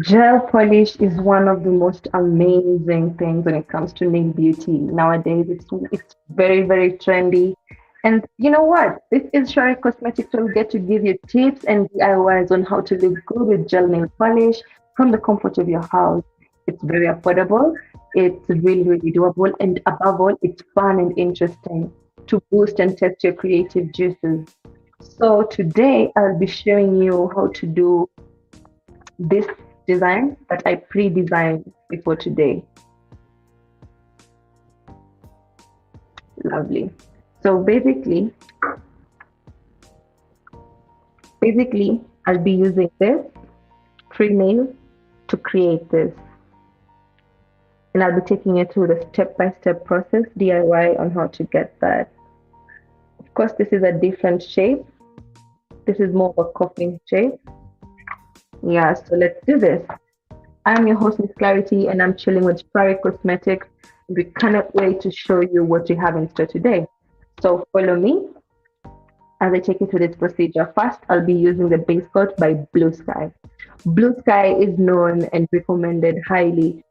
Gel polish is one of the most amazing things when it comes to nail beauty. Nowadays, it's very, very trendy. And you know what? This is Shwari Cosmetics will get to give you tips and DIYs on how to look good with gel nail polish from the comfort of your house. It's very affordable, it's really, really doable, and above all, it's fun and interesting to boost and test your creative juices. So today I'll be showing you how to do this design that I pre-designed before today. Lovely. So basically, I'll be using this free nail to create this. And I'll be taking you through the step-by-step process, DIY on how to get that. Of course, this is a different shape. This is more of a coffin shape. Yeah, so let's do this. I'm your host, Miss Clarity, and I'm chilling with Shwari Cosmetics. We cannot wait to show you what we have in store today. So follow me as I take you through this procedure. First, I'll be using the base coat by Blue Sky. Blue Sky is known and recommended highly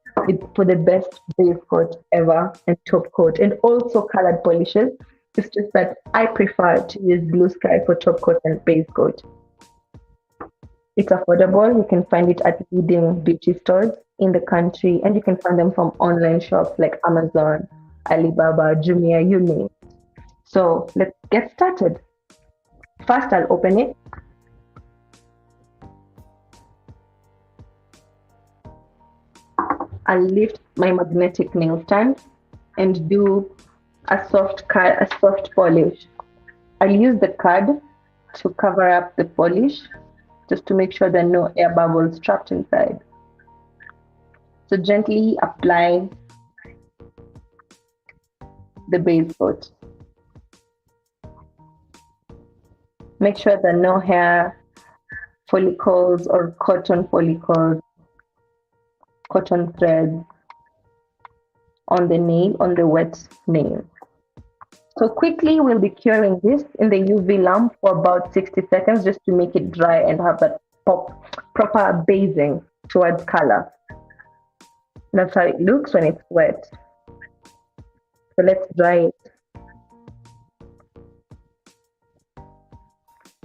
for the best base coat ever and top coat, and also colored polishes. It's just that I prefer to use Blue Sky for top coat and base coat. It's affordable. You can find it at leading beauty stores in the country, and you can find them from online shops like Amazon, Alibaba, Jumia, you name. So let's get started. First, I'll open it. I'll lift my magnetic nail stand and do a soft polish. I'll use the card to cover up the polish just to make sure there are no air bubbles trapped inside. So gently apply the base coat. Make sure there are no hair follicles or cotton follicles, cotton threads on the nail, on the wet nail. So quickly we'll be curing this in the UV lamp for about 60 seconds just to make it dry and have that proper basing towards color. That's how it looks when it's wet. So let's dry it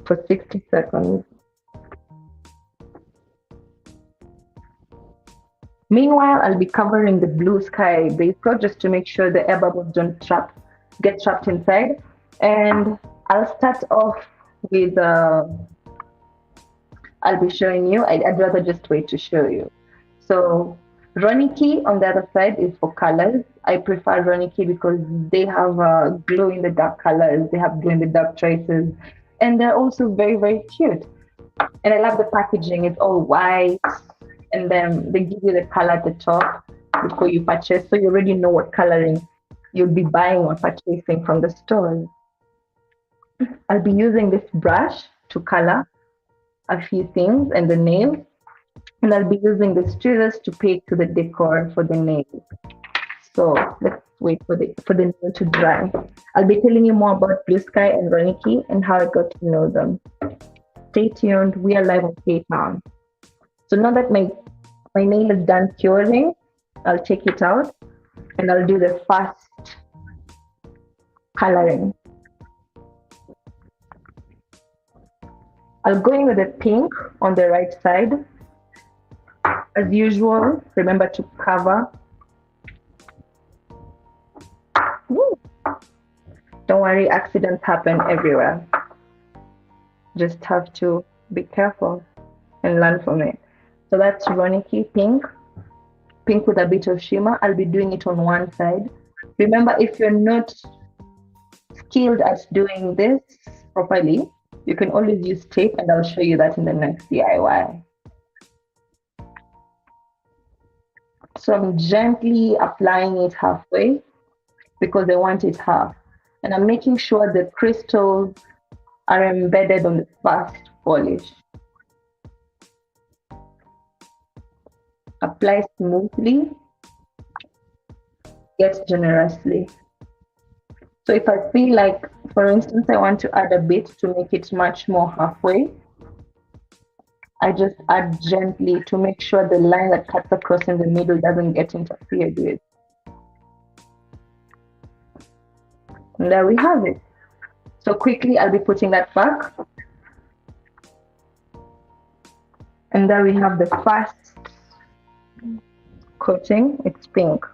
for 60 seconds. Meanwhile, I'll be covering the Blue Sky base coat just to make sure the air bubbles don't get trapped inside. And I'll start off with, I'll be showing you, I'd rather just wait to show you. So Ronicky on the other side is for colors. I prefer Ronicky because they have glow in the dark colors, they have glow in the dark choices, and they're also very, very cute. And I love the packaging, it's all white, and then they give you the color at the top before you purchase, so you already know what coloring you'll be buying or purchasing from the stores. I'll be using this brush to color a few things and the nails, and I'll be using the scissors to pick to the decor for the nails. So let's wait for the nail to dry. I'll be telling you more about Blue Sky and Ronicky and how I got to know them. Stay tuned. We are live on PayPal. So now that my nail is done curing, I'll take it out and I'll do the first coloring. I'll go in with the pink on the right side. As usual, remember to cover. Woo. Don't worry, accidents happen everywhere. Just have to be careful and learn from it. So that's Ronicky pink with a bit of shimmer. I'll be doing it on one side. Remember, if you're not skilled at doing this properly, you can always use tape, and I'll show you that in the next DIY. So I'm gently applying it halfway because I want it half. And I'm making sure the crystals are embedded on the first polish. Apply smoothly, get generously. So if I feel like, for instance, I want to add a bit to make it much more halfway, I just add gently to make sure the line that cuts across in the middle doesn't get interfered with. And there we have it. So quickly, I'll be putting that back. And there we have the first coating. It's pink.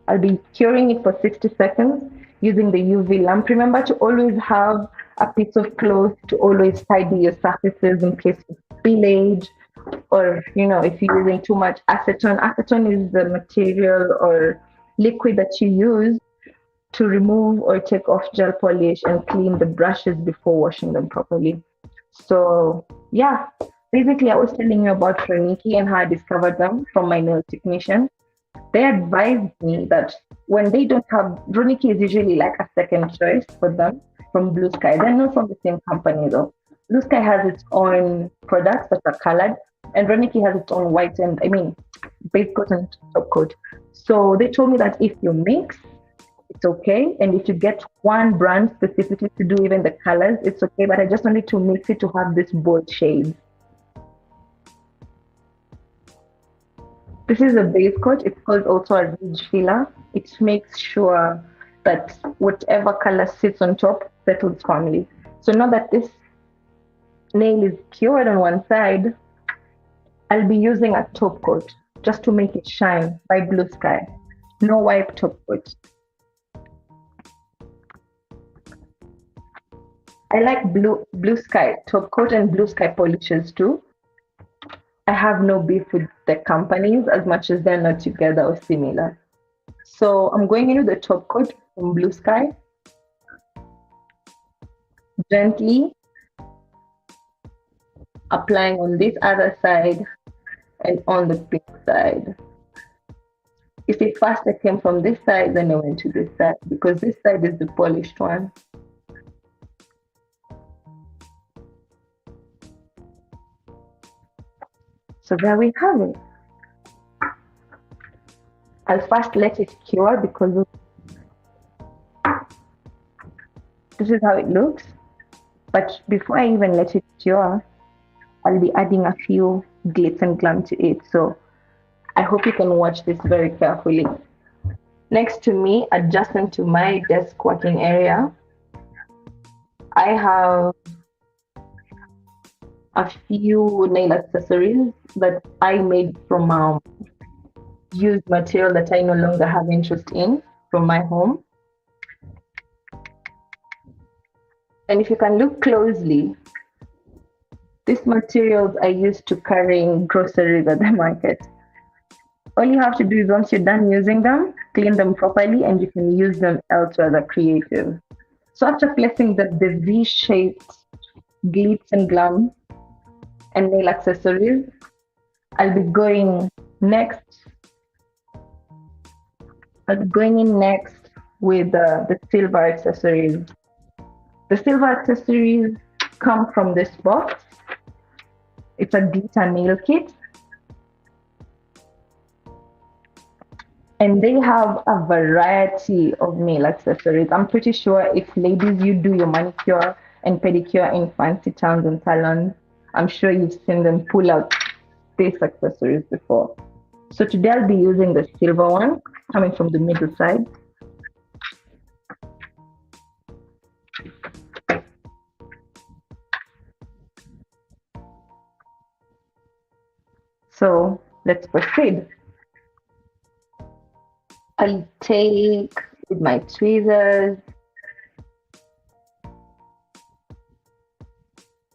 I'll be curing it for 60 seconds using the UV lamp. Remember to always have a piece of cloth to always tidy your surfaces in case of spillage, or if you're using too much acetone. Acetone is the material or liquid that you use to remove or take off gel polish and clean the brushes before washing them properly. So yeah, basically I was telling you about Triniki and how I discovered them from my nail technician. They advised me that when they don't have, Roniki is usually like a second choice for them from Blue Sky. They're not from the same company though. Blue Sky has its own products that are colored, and Roniki has its own white and base coat and top coat. So they told me that if you mix, it's okay. And if you get one brand specifically to do even the colors, it's okay. But I just wanted to mix it to have this bold shades. This is a base coat. It's called also a ridge filler. It makes sure that whatever color sits on top settles firmly. So now that this nail is cured on one side, I'll be using a top coat just to make it shine by Blue Sky. No wipe top coat. I like blue Sky top coat and Blue Sky polishes too. I have no beef with the companies as much as they're not together or similar. So I'm going into the top coat from Blue Sky, gently applying on this other side and on the pink side. If it first I came from this side, then I went to this side because this side is the polished one. So there we have it. I'll first let it cure because this is how it looks. But before I even let it cure, I'll be adding a few glitz and glam to it. So I hope you can watch this very carefully. Next to me, adjacent to my desk working area, I have a few nail accessories that I made from used material that I no longer have interest in from my home. And if you can look closely, these materials are used to carrying groceries at the market. All you have to do is once you're done using them, clean them properly and you can use them elsewhere as a creative. So after placing the V-shaped glitz and glam and nail accessories, I'll be going in next with the silver accessories. The silver accessories come from this box. It's a glitter nail kit. And they have a variety of nail accessories. I'm pretty sure if ladies, you do your manicure and pedicure in fancy towns and salons, I'm sure you've seen them pull out these accessories before. So today I'll be using the silver one coming from the middle side. So let's proceed. I'll take with my tweezers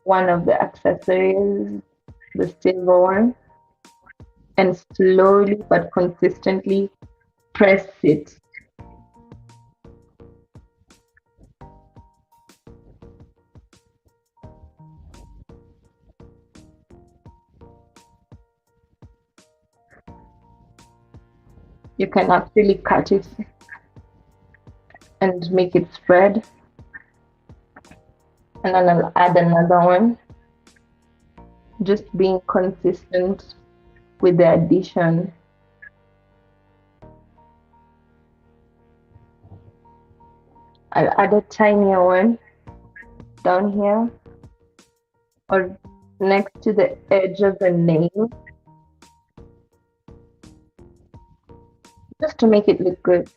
one of the accessories, the silver one, and slowly but consistently press it. You can actually cut it and make it spread. And then I'll add another one. Just being consistent with the addition. I'll add a tinier one down here or next to the edge of the nail, just to make it look good.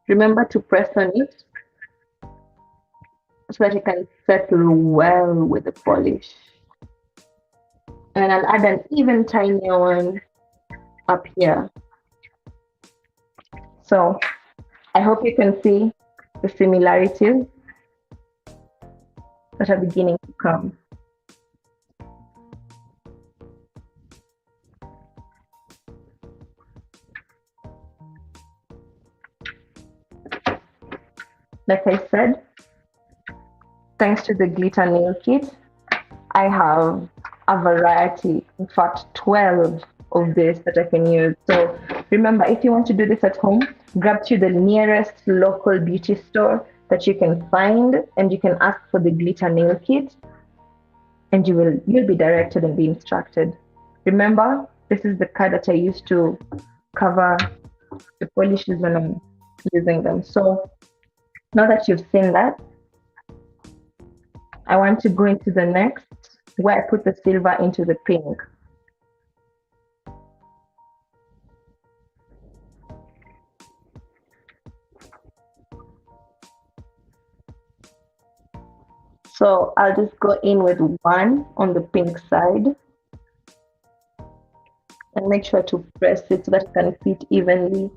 Remember to press on it so that it can settle well with the polish. And I'll add an even tinier one up here. So I hope you can see the similarities that are beginning to come. Like I said, thanks to the glitter nail kit, I have a variety, in fact, 12 of this that I can use. So remember, if you want to do this at home, grab to the nearest local beauty store that you can find and you can ask for the glitter nail kit and you'll be directed and be instructed. Remember, this is the card that I use to cover the polishes when I'm using them. So now that you've seen that, I want to go into the next where I put the silver into the pink. So I'll just go in with one on the pink side and make sure to press it so that it can fit evenly.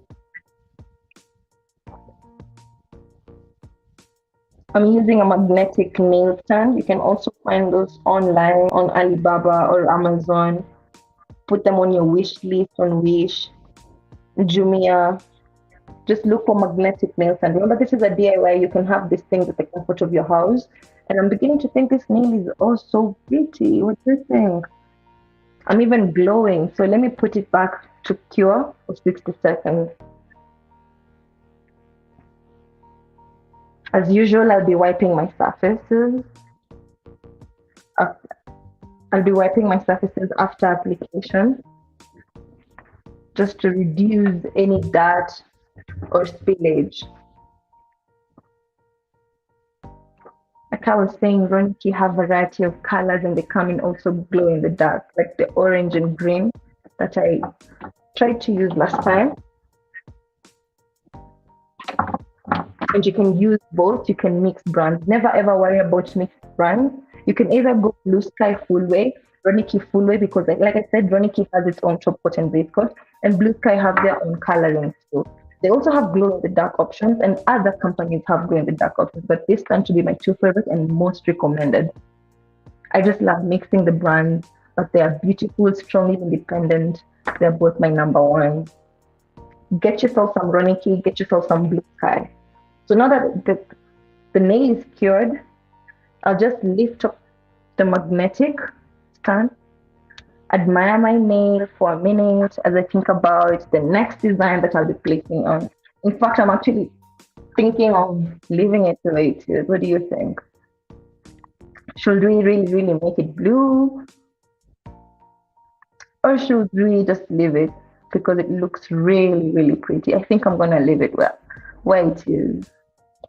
I'm using a magnetic nail stand. You can also find those online on Alibaba or Amazon. Put them on your wish list on Wish, Jumia. Just look for magnetic nail stand. Remember, this is a DIY. You can have these things at the comfort of your house. And I'm beginning to think this nail is oh so pretty. What do you think? I'm even glowing. So let me put it back to cure for 60 seconds. As usual, I'll be wiping my surfaces. I'll be wiping my surfaces after application, just to reduce any dirt or spillage. Like I was saying, Roniki have a variety of colors and they come in also glow in the dark, like the orange and green that I tried to use last time. And you can use both, you can mix brands. Never ever worry about mixed brands. You can either go Blue Sky full way, Roniki full way, because like I said, Roniki has its own top coat and base coat, and Blue Sky have their own colorings too. They also have glow in the dark options, and other companies have glow in the dark options, but these tend to be my two favorites and most recommended. I just love mixing the brands, but they are beautiful, strongly independent. They're both my number one. Get yourself some Roniki, get yourself some Blue Sky. So now that the nail is cured, I'll just lift up the magnetic stand, admire my nail for a minute as I think about the next design that I'll be placing on. In fact, I'm actually thinking of leaving it the way it is. What do you think? Should we really make it blue? Or should we just leave it because it looks really pretty? I think I'm going to leave it where it is.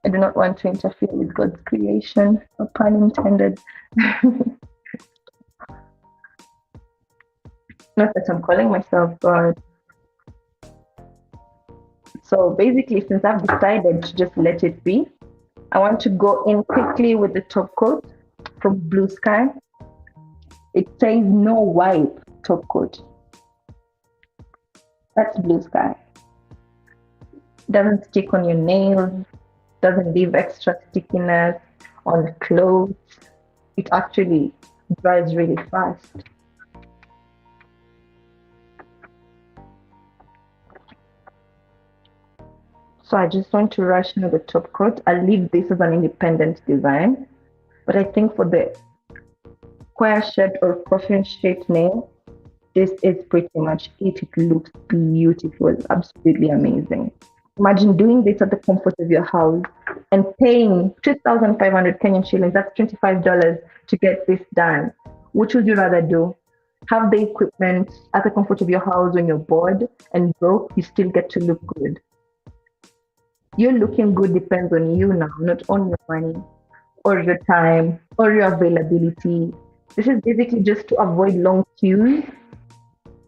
I do not want to interfere with God's creation, no pun intended. Not that I'm calling myself God. So basically, since I've decided to just let it be, I want to go in quickly with the top coat from Blue Sky. It says no wipe top coat. That's Blue Sky. Doesn't stick on your nails, doesn't leave extra stickiness on clothes. It actually dries really fast. So I just want to rush into the top coat. I'll leave this as an independent design, but I think for the square shaped or coffin shaped nail, this is pretty much it. It looks beautiful, absolutely amazing. Imagine doing this at the comfort of your house and paying 2,500 Kenyan shillings, that's $25 to get this done. Which would you rather do? Have the equipment at the comfort of your house when you're bored and broke, you still get to look good. You're looking good depends on you now, not on your money. or your time or your availability. This is basically just to avoid long queues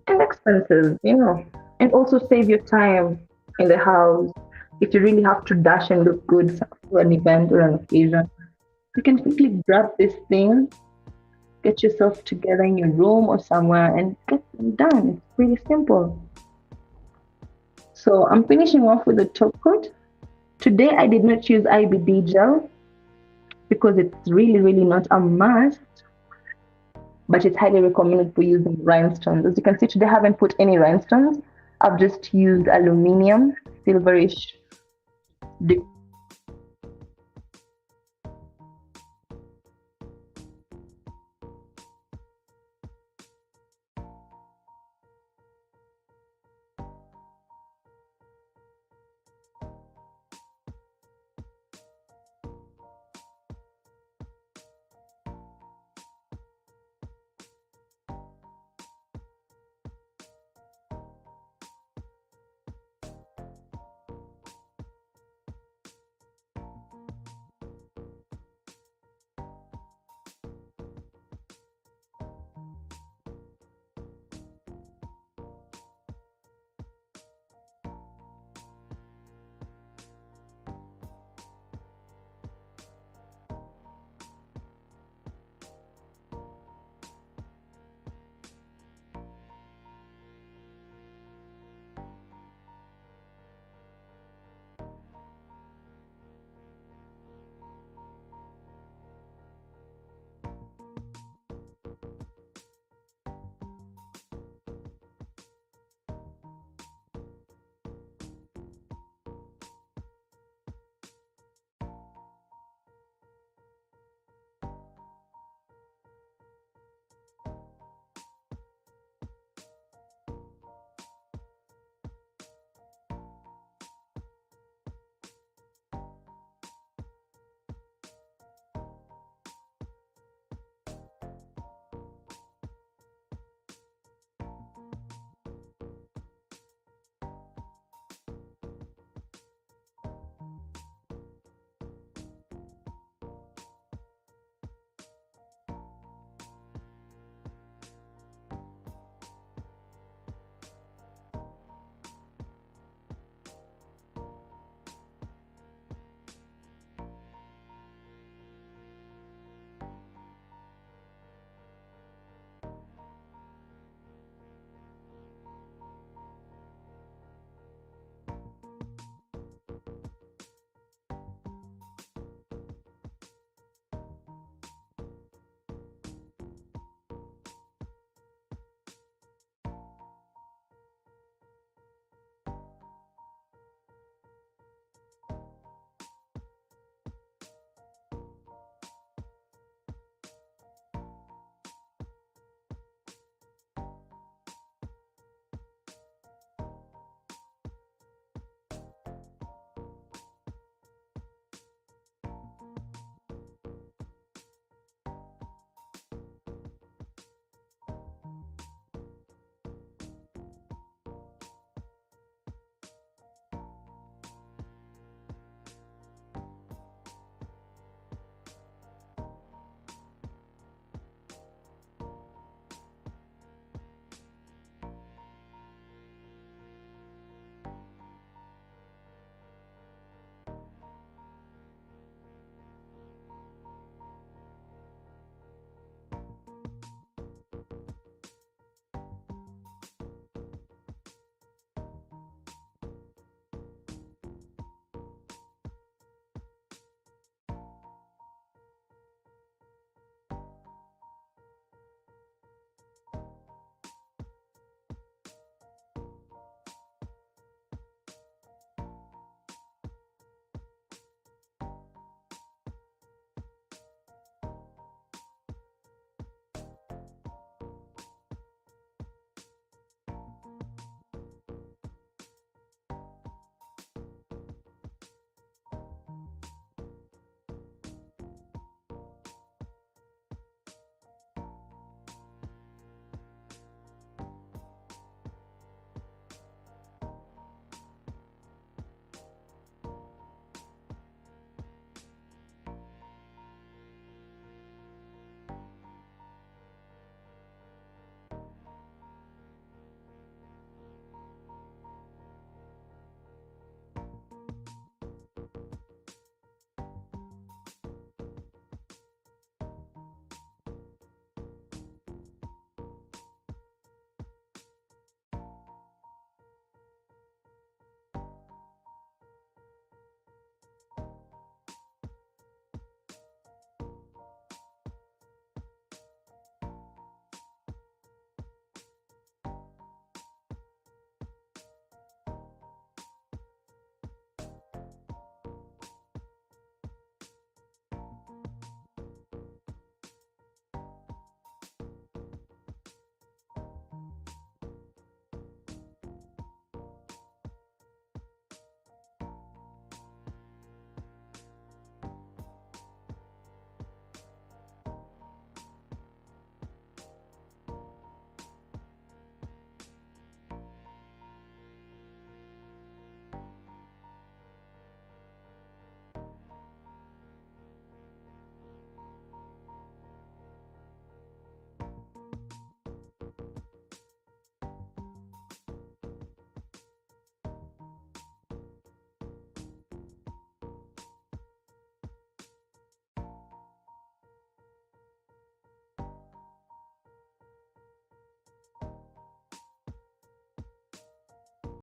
and expenses, and also save your time in the house. If you really have to dash and look good for an event or an occasion, you can quickly grab this thing, get yourself together in your room or somewhere, and get them done. It's pretty simple. So I'm finishing off with the top coat. Today I did not use IBD gel because it's really, really not a must, but it's highly recommended for using rhinestones. As you can see, today I haven't put any rhinestones. I've just used aluminium, silverish